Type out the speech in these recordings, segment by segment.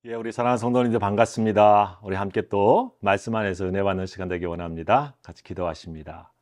우리 사랑하는 성도님들 반갑습니다. 우리 함께 또 말씀 안에서 은혜 받는 시간 되기 원합니다. 같이 기도하십니다.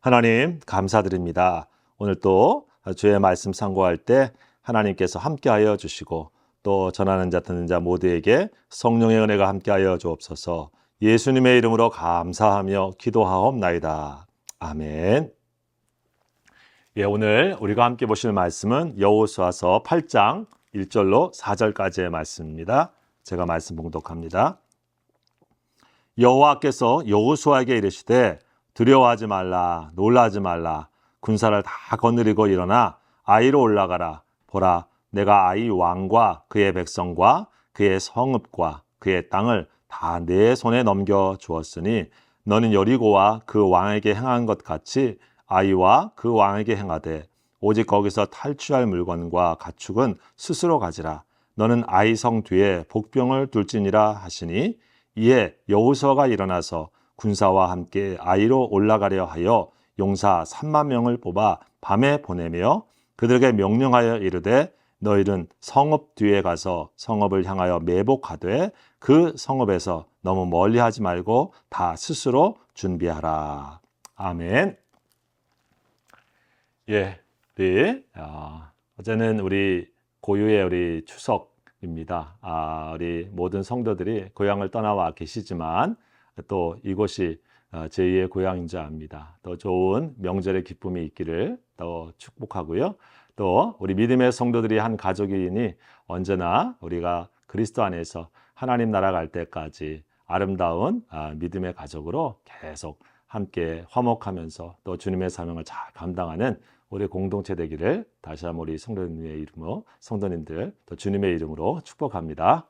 하나님 감사드립니다. 오늘 또 주의 말씀 상고할 때 하나님께서 함께하여 주시고 또 전하는 자 듣는 자 모두에게 성령의 은혜가 함께하여 주옵소서. 예수님의 이름으로 감사하며 기도하옵나이다. 아멘. 오늘 우리가 함께 보실 말씀은 여호수아서 8장 1절로 4절까지의 말씀입니다. 제가 말씀 봉독합니다. 여호와께서 여호수아에게 이르시되 두려워하지 말라, 놀라지 말라. 군사를 다 거느리고 일어나 아이로 올라가라. 보라, 내가 아이 왕과 그의 백성과 그의 성읍과 그의 땅을 다 내 손에 넘겨 주었으니 너는 여리고와 그 왕에게 행한 것 같이 아이와 그 왕에게 행하되 오직 거기서 탈취할 물건과 가축은 스스로 가지라. 너는 아이 성 뒤에 복병을 둘지니라 하시니 이에 여호수아가 일어나서 군사와 함께 아이로 올라가려 하여 용사 3만 명을 뽑아 밤에 보내며 그들에게 명령하여 이르되 너희는 성읍 뒤에 가서 성읍을 향하여 매복하되 그 성읍에서 너무 멀리하지 말고 다 스스로 준비하라. 아멘. 네. 어제는 우리 고유의 우리 추석입니다. 우리 모든 성도들이 고향을 떠나와 계시지만 또 이곳이 제2의 고향인 줄 압니다. 더 좋은 명절의 기쁨이 있기를 더 축복하고요. 또 우리 믿음의 성도들이 한 가족이니 언제나 우리가 그리스도 안에서 하나님 나라 갈 때까지 아름다운 믿음의 가족으로 계속 함께 화목하면서 또 주님의 사명을 잘 감당하는 우리 공동체 되기를 다시 한번 우리 성도님의 이름으로 성도님들 또 주님의 이름으로 축복합니다.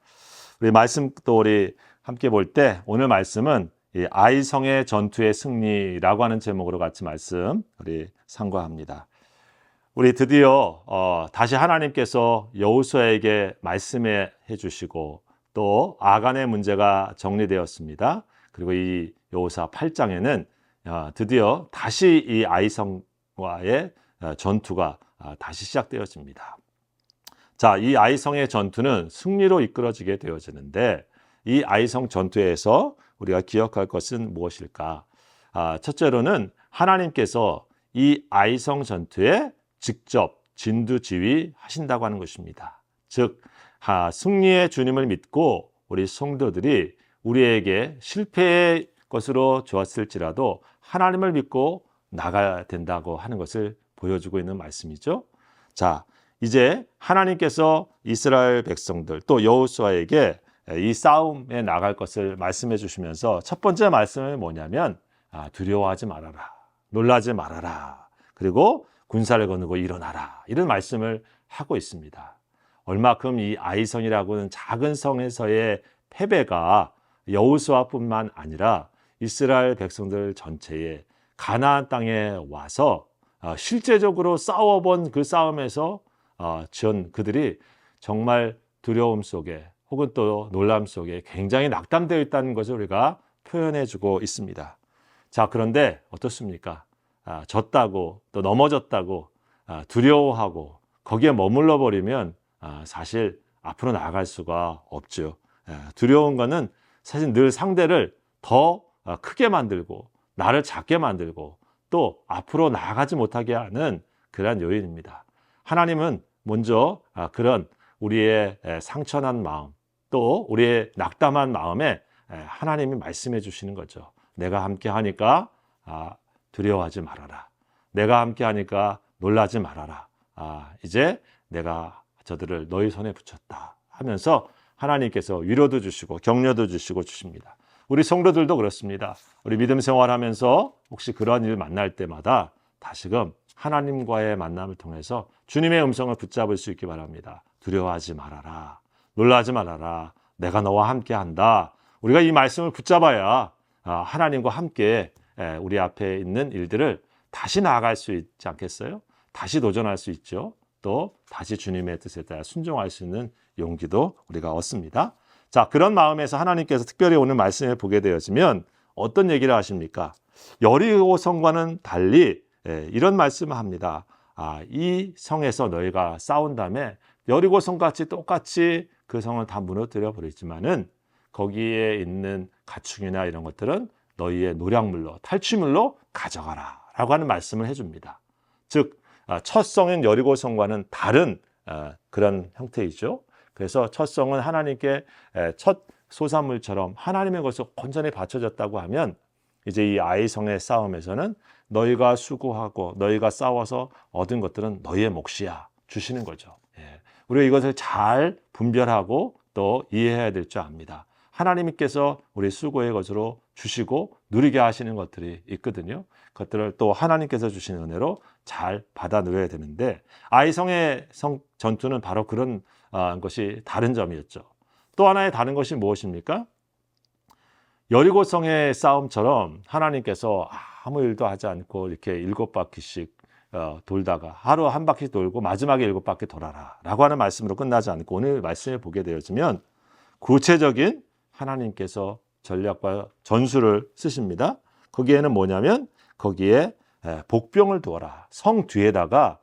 우리 말씀 또 우리 함께 볼 때 오늘 말씀은 이 아이성의 전투의 승리라고 하는 제목으로 같이 말씀 우리 상고합니다. 우리 드디어 다시 하나님께서 여호수아에게 말씀해 주시고 또 아간의 문제가 정리되었습니다. 그리고 이 여호수아 8장에는 드디어 다시 이 아이성과의 전투가 다시 시작되어집니다. 자, 이 아이성의 전투는 승리로 이끌어지게 되어지는데 이 아이성 전투에서 우리가 기억할 것은 무엇일까? 첫째로는 하나님께서 이 아이성 전투에 직접 진두지휘하신다고 하는 것입니다. 즉, 승리의 주님을 믿고 우리 성도들이 우리에게 실패의 것으로 주었을지라도 하나님을 믿고 나가야 된다고 하는 것을 보여주고 있는 말씀이죠. 자, 이제 하나님께서 이스라엘 백성들 또 여호수아에게 이 싸움에 나갈 것을 말씀해 주시면서 첫 번째 말씀은 뭐냐면 두려워하지 말아라, 놀라지 말아라, 그리고 군사를 거느고 일어나라, 이런 말씀을 하고 있습니다. 얼마큼 이 아이성이라고는 작은 성에서의 패배가 여호수아뿐만 아니라 이스라엘 백성들 전체에 가나안 땅에 와서 실제적으로 싸워본 그 싸움에서 그들이 정말 두려움 속에 혹은 또 놀람 속에 굉장히 낙담되어 있다는 것을 우리가 표현해주고 있습니다. 자, 그런데 어떻습니까? 졌다고 또 넘어졌다고 두려워하고 거기에 머물러 버리면 사실 앞으로 나아갈 수가 없죠. 두려운 것은 사실 늘 상대를 더 크게 만들고 나를 작게 만들고 또 앞으로 나아가지 못하게 하는 그러한 요인입니다. 하나님은 먼저 그런 우리의 상처난 마음 또 우리의 낙담한 마음에 하나님이 말씀해 주시는 거죠. 내가 함께 하니까 두려워하지 말아라. 내가 함께 하니까 놀라지 말아라. 이제 내가 저들을 너희 손에 붙였다 하면서 하나님께서 위로도 주시고 격려도 주십니다. 우리 성도들도 그렇습니다. 우리 믿음 생활하면서 혹시 그러한 일을 만날 때마다 다시금 하나님과의 만남을 통해서 주님의 음성을 붙잡을 수 있기 바랍니다. 두려워하지 말아라. 놀라지 말아라. 내가 너와 함께 한다. 우리가 이 말씀을 붙잡아야 하나님과 함께 우리 앞에 있는 일들을 다시 나아갈 수 있지 않겠어요? 다시 도전할 수 있죠. 또 다시 주님의 뜻에 따라 순종할 수 있는 용기도 우리가 얻습니다. 자, 그런 마음에서 하나님께서 특별히 오늘 말씀을 보게 되어지면 어떤 얘기를 하십니까? 여리고성과는 달리 이런 말씀을 합니다. 이 성에서 너희가 싸운 다음에 여리고성같이 똑같이 그 성을 다 무너뜨려 버리지만은 거기에 있는 가축이나 이런 것들은 너희의 노략물로 탈취물로 가져가라 라고 하는 말씀을 해줍니다. 즉 첫 성인 여리고 성과는 다른 그런 형태이죠. 그래서 첫 성은 하나님께 첫 소산물처럼 하나님의 것으로 온전히 바쳐졌다고 하면 이제 이 아이 성의 싸움에서는 너희가 수고하고 너희가 싸워서 얻은 것들은 너희의 몫이야 주시는 거죠. 우리가 이것을 잘 분별하고 또 이해해야 될 줄 압니다. 하나님께서 우리 수고의 것으로 주시고 누리게 하시는 것들이 있거든요. 그것들을 또 하나님께서 주신 은혜로 잘 받아 누려야 되는데 아이성의 전투는 바로 그런 것이 다른 점이었죠. 또 하나의 다른 것이 무엇입니까? 여리고성의 싸움처럼 하나님께서 아무 일도 하지 않고 이렇게 7바퀴씩 돌다가 하루 한 바퀴 돌고 마지막에 7바퀴 돌아라 라고 하는 말씀으로 끝나지 않고 오늘 말씀을 보게 되어지면 구체적인 하나님께서 전략과 전술을 쓰십니다. 거기에는 뭐냐면 거기에 복병을 두어라. 성 뒤에다가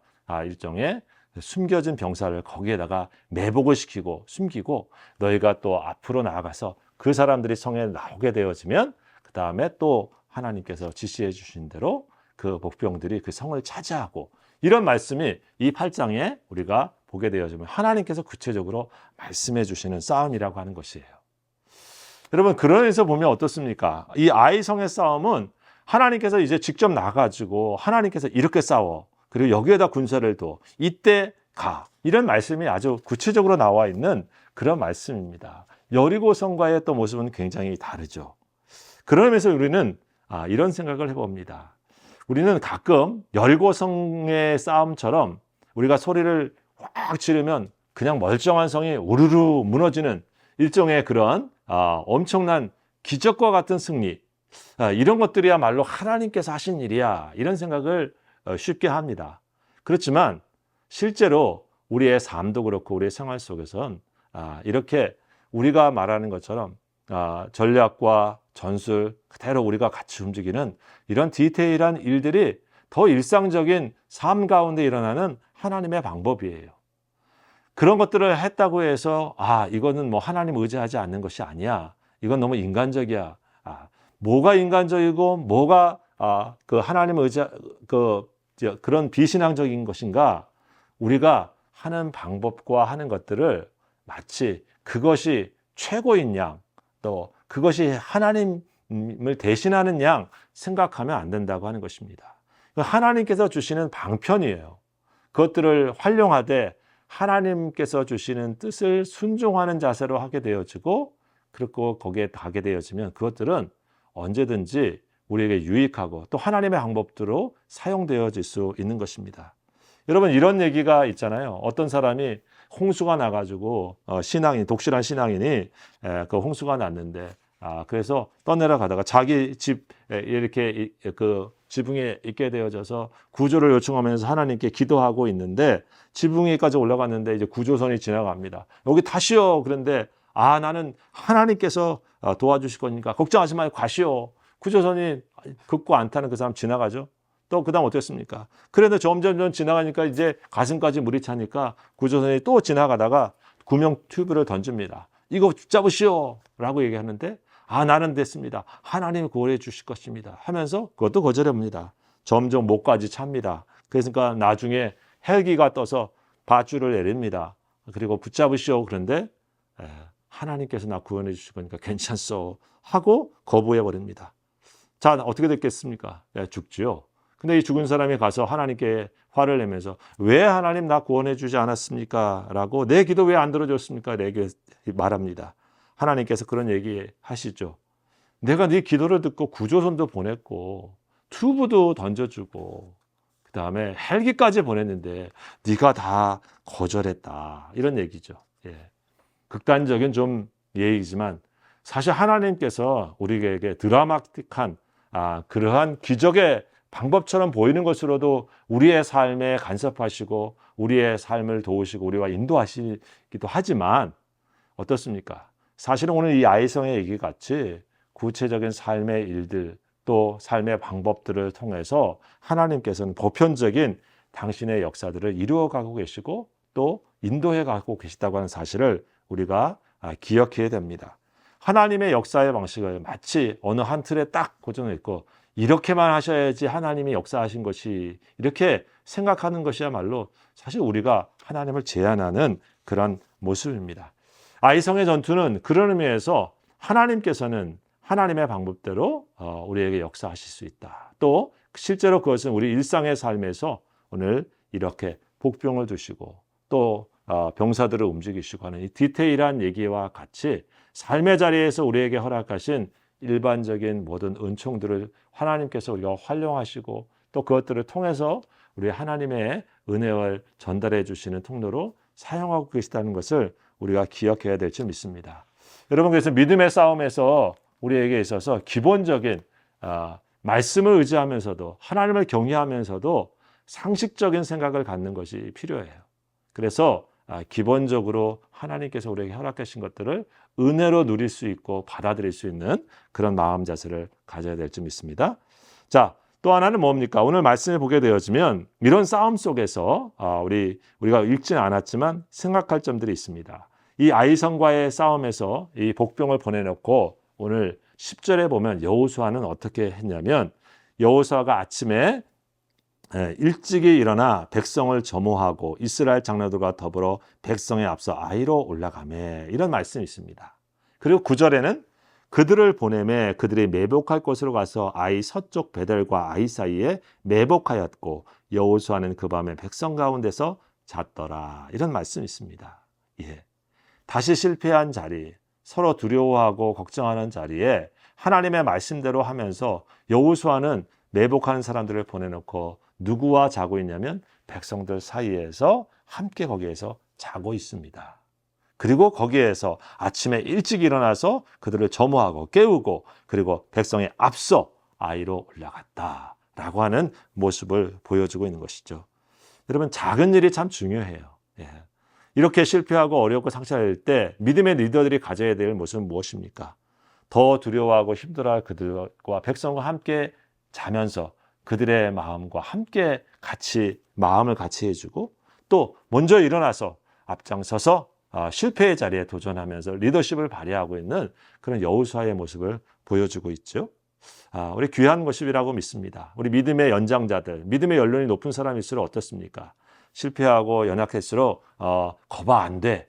일종의 숨겨진 병사를 거기에다가 매복을 시키고 숨기고 너희가 또 앞으로 나아가서 그 사람들이 성에 나오게 되어지면 그 다음에 또 하나님께서 지시해 주신 대로 그 복병들이 그 성을 차지하고 이런 말씀이 이 8장에 우리가 보게 되어지면 하나님께서 구체적으로 말씀해 주시는 싸움이라고 하는 것이에요. 여러분 그러면서 보면 어떻습니까? 이 아이성의 싸움은 하나님께서 이제 직접 나가지고 하나님께서 이렇게 싸워 그리고 여기에다 군사를 둬 이때 가 이런 말씀이 아주 구체적으로 나와 있는 그런 말씀입니다. 여리고성과의 또 모습은 굉장히 다르죠. 그러면서 우리는 이런 생각을 해봅니다. 우리는 가끔 여리고성의 싸움처럼 우리가 소리를 확 지르면 그냥 멀쩡한 성이 우르르 무너지는 일종의 그런 엄청난 기적과 같은 승리 이런 것들이야말로 하나님께서 하신 일이야 이런 생각을 쉽게 합니다. 그렇지만 실제로 우리의 삶도 그렇고 우리의 생활 속에선 이렇게 우리가 말하는 것처럼 전략과 전술 그대로 우리가 같이 움직이는 이런 디테일한 일들이 더 일상적인 삶 가운데 일어나는 하나님의 방법이에요. 그런 것들을 했다고 해서 이거는 뭐 하나님 의지하지 않는 것이 아니야. 이건 너무 인간적이야. 뭐가 인간적이고 뭐가 그 하나님 그런 비신앙적인 것인가? 우리가 하는 방법과 하는 것들을 마치 그것이 최고인 양, 또 그것이 하나님을 대신하는 양 생각하면 안 된다고 하는 것입니다. 하나님께서 주시는 방편이에요. 그것들을 활용하되 하나님께서 주시는 뜻을 순종하는 자세로 하게 되어지고 그리고 거기에 가게 되어지면 그것들은 언제든지 우리에게 유익하고 또 하나님의 방법대로 사용되어질 수 있는 것입니다. 여러분 이런 얘기가 있잖아요. 어떤 사람이 홍수가 나가지고 독실한 신앙인이 그 홍수가 났는데 그래서 떠내려가다가 자기 집 이렇게 그 지붕에 있게 되어져서 구조를 요청하면서 하나님께 기도하고 있는데 지붕 위까지 올라갔는데 이제 구조선이 지나갑니다. 여기 타시오. 그런데 나는 하나님께서 도와주실 거니까 걱정하지 말고 가시오. 구조선이 긋고 안 타는 그 사람 지나가죠. 또 그다음 어땠습니까? 그래도 점점 지나가니까 이제 가슴까지 물이 차니까 구조선이 또 지나가다가 구명 튜브를 던집니다. 이거 붙잡으시오 라고 얘기하는데 나는 됐습니다. 하나님이 구원해 주실 것입니다 하면서 그것도 거절합니다. 점점 목까지 찹니다. 그러니까 나중에 헬기가 떠서 밧줄을 내립니다. 그리고 붙잡으시오. 그런데 하나님께서 나 구원해 주실 거니까 괜찮소 하고 거부해 버립니다. 자, 어떻게 됐겠습니까? 죽지요. 근데 이 죽은 사람이 가서 하나님께 화를 내면서 왜 하나님 나 구원해 주지 않았습니까? 라고 내 기도 왜 안 들어줬습니까? 내게 말합니다. 하나님께서 그런 얘기 하시죠. 내가 네 기도를 듣고 구조선도 보냈고 튜브도 던져주고 그 다음에 헬기까지 보냈는데 네가 다 거절했다. 이런 얘기죠. 극단적인 좀 얘기지만 사실 하나님께서 우리에게 드라마틱한 그러한 기적의 방법처럼 보이는 것으로도 우리의 삶에 간섭하시고 우리의 삶을 도우시고 우리와 인도하시기도 하지만 어떻습니까? 사실은 오늘 이 아이성의 얘기 같이 구체적인 삶의 일들 또 삶의 방법들을 통해서 하나님께서는 보편적인 당신의 역사들을 이루어가고 계시고 또 인도해 가고 계시다고 하는 사실을 우리가 기억해야 됩니다. 하나님의 역사의 방식을 마치 어느 한 틀에 딱 고정해 있고 이렇게만 하셔야지 하나님이 역사하신 것이 이렇게 생각하는 것이야말로 사실 우리가 하나님을 제한하는 그런 모습입니다. 아이성의 전투는 그런 의미에서 하나님께서는 하나님의 방법대로 우리에게 역사하실 수 있다. 또 실제로 그것은 우리 일상의 삶에서 오늘 이렇게 복병을 두시고 또 병사들을 움직이시고 하는 이 디테일한 얘기와 같이 삶의 자리에서 우리에게 허락하신 일반적인 모든 은총들을 하나님께서 우리가 활용하시고 또 그것들을 통해서 우리 하나님의 은혜를 전달해 주시는 통로로 사용하고 계시다는 것을 우리가 기억해야 될 줄 믿습니다. 여러분, 그래서 믿음의 싸움에서 우리에게 있어서 기본적인 말씀을 의지하면서도 하나님을 경외하면서도 상식적인 생각을 갖는 것이 필요해요. 그래서 기본적으로 하나님께서 우리에게 허락하신 것들을 은혜로 누릴 수 있고 받아들일 수 있는 그런 마음 자세를 가져야 될 줄 믿습니다. 자, 또 하나는 뭡니까? 오늘 말씀을 보게 되어지면 이런 싸움 속에서 우리가 읽지는 않았지만 생각할 점들이 있습니다. 이 아이성과의 싸움에서 이 복병을 보내놓고 오늘 10절에 보면 여호수아는 어떻게 했냐면 여호수아가 아침에 일찍이 일어나 백성을 점호하고 이스라엘 장로들과 더불어 백성에 앞서 아이로 올라가매 이런 말씀이 있습니다. 그리고 9절에는 그들을 보내매 그들이 매복할 곳으로 가서 아이 서쪽 베델과 아이 사이에 매복하였고 여호수아는 그 밤에 백성 가운데서 잤더라 이런 말씀이 있습니다. 예. 다시 실패한 자리, 서로 두려워하고 걱정하는 자리에 하나님의 말씀대로 하면서 여호수아는 매복하는 사람들을 보내놓고 누구와 자고 있냐면 백성들 사이에서 함께 거기에서 자고 있습니다. 그리고 거기에서 아침에 일찍 일어나서 그들을 점호하고 깨우고 그리고 백성에 앞서 아이로 올라갔다라고 하는 모습을 보여주고 있는 것이죠. 여러분, 작은 일이 참 중요해요. 예. 이렇게 실패하고 어렵고 상처할 때 믿음의 리더들이 가져야 될 모습은 무엇입니까? 더 두려워하고 힘들어할 그들과 백성과 함께 자면서 그들의 마음과 함께 같이 마음을 같이 해주고 또 먼저 일어나서 앞장서서 실패의 자리에 도전하면서 리더십을 발휘하고 있는 그런 여호수아의 모습을 보여주고 있죠. 우리 귀한 모습이라고 믿습니다. 우리 믿음의 연장자들, 믿음의 연륜이 높은 사람일수록 어떻습니까? 실패하고 연약할수록 거봐 안 돼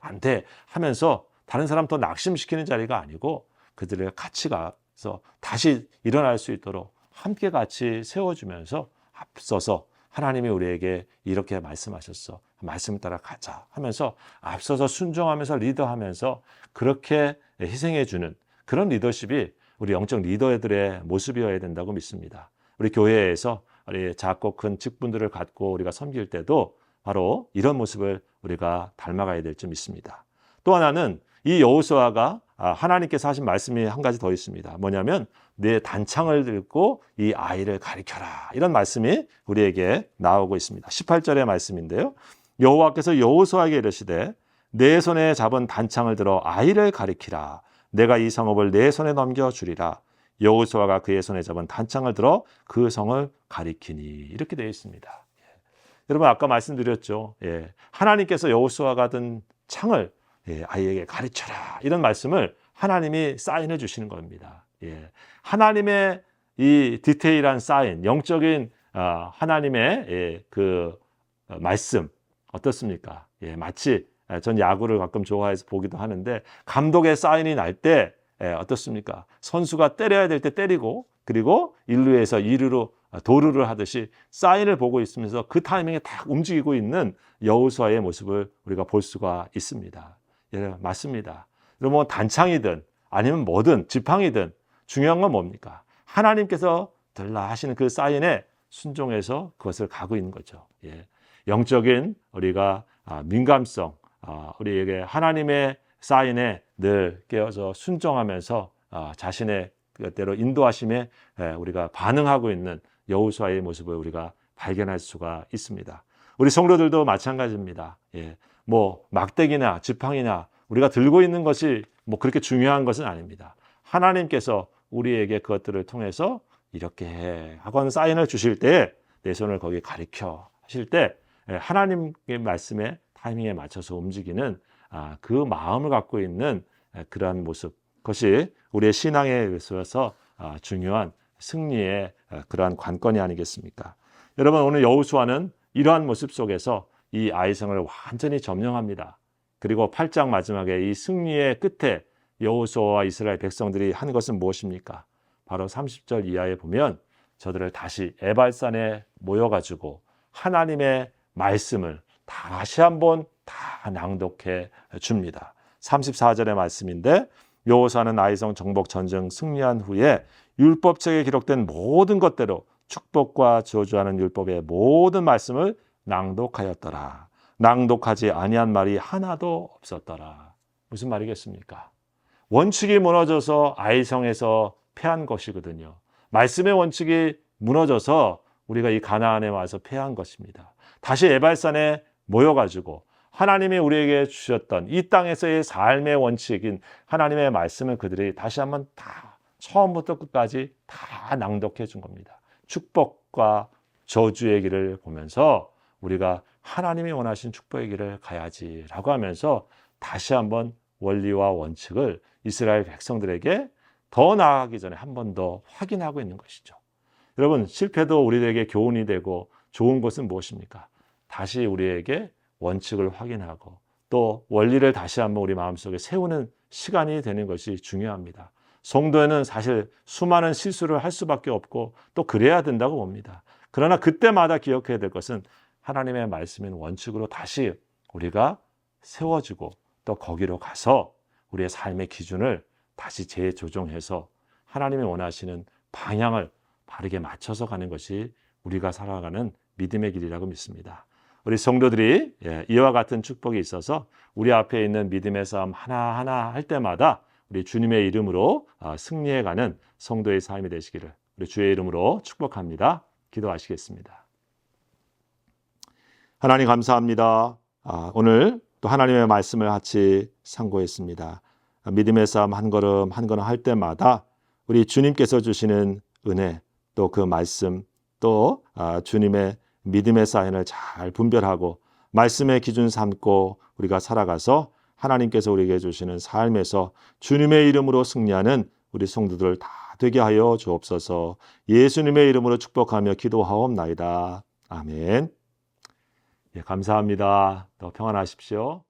하면서 다른 사람 더 낙심시키는 자리가 아니고 그들을 같이 가서 다시 일어날 수 있도록 함께 같이 세워주면서 앞서서 하나님이 우리에게 이렇게 말씀하셨어. 말씀 따라 가자 하면서 앞서서 순종하면서 리더하면서 그렇게 희생해주는 그런 리더십이 우리 영적 리더들의 모습이어야 된다고 믿습니다. 우리 교회에서 우리 작고 큰 직분들을 갖고 우리가 섬길 때도 바로 이런 모습을 우리가 닮아가야 될 줄 믿습니다. 또 하나는 이 여호수아가 하나님께서 하신 말씀이 한 가지 더 있습니다. 뭐냐면 내 단창을 들고 이 아이를 가리켜라. 이런 말씀이 우리에게 나오고 있습니다. 18절의 말씀인데요. 여호와께서 여호수아에게 이르시되 내 손에 잡은 단창을 들어 아이를 가리키라. 내가 이 성읍을 내 손에 넘겨주리라. 여호수아가 그의 손에 잡은 단창을 들어 그 성을 가리키니. 이렇게 되어 있습니다. 여러분, 아까 말씀드렸죠. 하나님께서 여호수아가 든 창을 아이에게 가르쳐라. 이런 말씀을 하나님이 사인해 주시는 겁니다. 하나님의 이 디테일한 사인, 영적인 하나님의 그 말씀 어떻습니까? 마치 전 야구를 가끔 좋아해서 보기도 하는데 감독의 사인이 날 때 어떻습니까? 선수가 때려야 될 때 때리고 그리고 1루에서 2루로 도루를 하듯이 사인을 보고 있으면서 그 타이밍에 딱 움직이고 있는 여호수아의 모습을 우리가 볼 수가 있습니다. 맞습니다. 여러분, 단창이든 아니면 뭐든 지팡이든 중요한 건 뭡니까? 하나님께서 들라 하시는 그 사인에 순종해서 그것을 가고 있는 거죠. 영적인 우리가 민감성, 우리에게 하나님의 사인에 늘 깨어서 순종하면서 자신의 뜻대로 인도하심에 우리가 반응하고 있는 여호수아의 모습을 우리가 발견할 수가 있습니다. 우리 성도들도 마찬가지입니다. 뭐 막대기나 지팡이나 우리가 들고 있는 것이 뭐 그렇게 중요한 것은 아닙니다. 하나님께서 우리에게 그것들을 통해서 이렇게 해 하고 사인을 주실 때 내 손을 거기 가리켜 하실 때 하나님의 말씀에 타이밍에 맞춰서 움직이는 그 마음을 갖고 있는 그러한 모습, 그것이 우리의 신앙에 있어서 중요한 승리의 그러한 관건이 아니겠습니까? 여러분, 오늘 여호수아는 이러한 모습 속에서 이 아이성을 완전히 점령합니다. 그리고 8장 마지막에 이 승리의 끝에 여호수아와 이스라엘 백성들이 한 것은 무엇입니까? 바로 30절 이하에 보면 저들을 다시 에발산에 모여가지고 하나님의 말씀을 다시 한번 다 낭독해 줍니다. 34절의 말씀인데, 여호수아는 아이성 정복 전쟁 승리한 후에 율법책에 기록된 모든 것대로 축복과 저주하는 율법의 모든 말씀을 낭독하였더라. 낭독하지 아니한 말이 하나도 없었더라. 무슨 말이겠습니까? 원칙이 무너져서 아이성에서 패한 것이거든요. 말씀의 원칙이 무너져서 우리가 이 가나안에 와서 패한 것입니다. 다시 에발산에 모여가지고 하나님이 우리에게 주셨던 이 땅에서의 삶의 원칙인 하나님의 말씀을 그들이 다시 한번 다 처음부터 끝까지 다 낭독해 준 겁니다. 축복과 저주의 길을 보면서 우리가 하나님이 원하신 축복의 길을 가야지라고 하면서 다시 한번 원리와 원칙을 이스라엘 백성들에게 더 나아가기 전에 한 번 더 확인하고 있는 것이죠. 여러분, 실패도 우리에게 교훈이 되고 좋은 것은 무엇입니까? 다시 우리에게 원칙을 확인하고 또 원리를 다시 한번 우리 마음속에 세우는 시간이 되는 것이 중요합니다. 성도에는 사실 수많은 실수를 할 수밖에 없고 또 그래야 된다고 봅니다. 그러나 그때마다 기억해야 될 것은 하나님의 말씀인 원칙으로 다시 우리가 세워지고 또 거기로 가서 우리의 삶의 기준을 다시 재조정해서 하나님이 원하시는 방향을 바르게 맞춰서 가는 것이 우리가 살아가는 믿음의 길이라고 믿습니다. 우리 성도들이 이와 같은 축복이 있어서 우리 앞에 있는 믿음의 싸움 하나하나 할 때마다 우리 주님의 이름으로 승리해가는 성도의 삶이 되시기를 우리 주의 이름으로 축복합니다. 기도하시겠습니다. 하나님 감사합니다. 오늘 또 하나님의 말씀을 같이 상고했습니다. 믿음의 싸움 한 걸음 한 걸음 할 때마다 우리 주님께서 주시는 은혜, 또 그 말씀, 또 주님의 믿음의 사인을 잘 분별하고 말씀의 기준 삼고 우리가 살아가서 하나님께서 우리에게 주시는 삶에서 주님의 이름으로 승리하는 우리 성도들 다 되게 하여 주옵소서. 예수님의 이름으로 축복하며 기도하옵나이다. 아멘. 감사합니다. 더 평안하십시오.